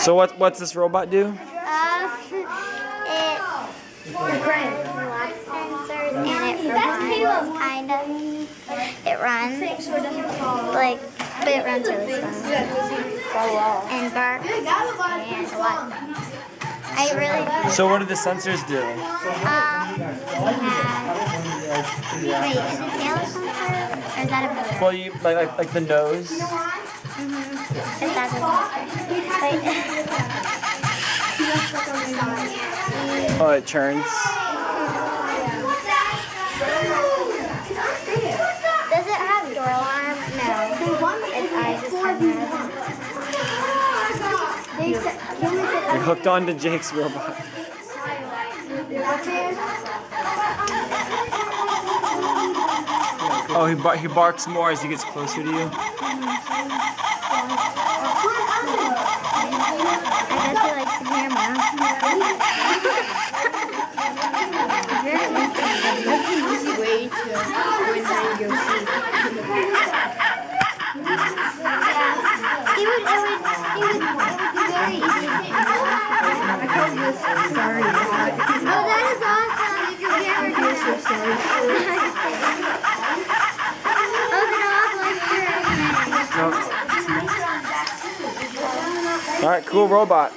So what's this robot do? It sensors and it runs, kind of. It runs, like, but it runs really slow. And barks and a lot of things. I really. So what do the sensors do? We have. Wait, is it tail sensor? Or is that a motor? Well, you like the nose. Is that a motor? Oh, it turns. Does it have door alarm? No. I just have You're hooked onto Jake's robot. Oh, he barks more as he gets closer to you. I guess he likes the camera. That's an easy way to win hide and go seek. It would be very easy. Sorry. Oh, that is awesome. You can hear her do So sorry. Oh, then I'll upload her. No. All right, cool robot.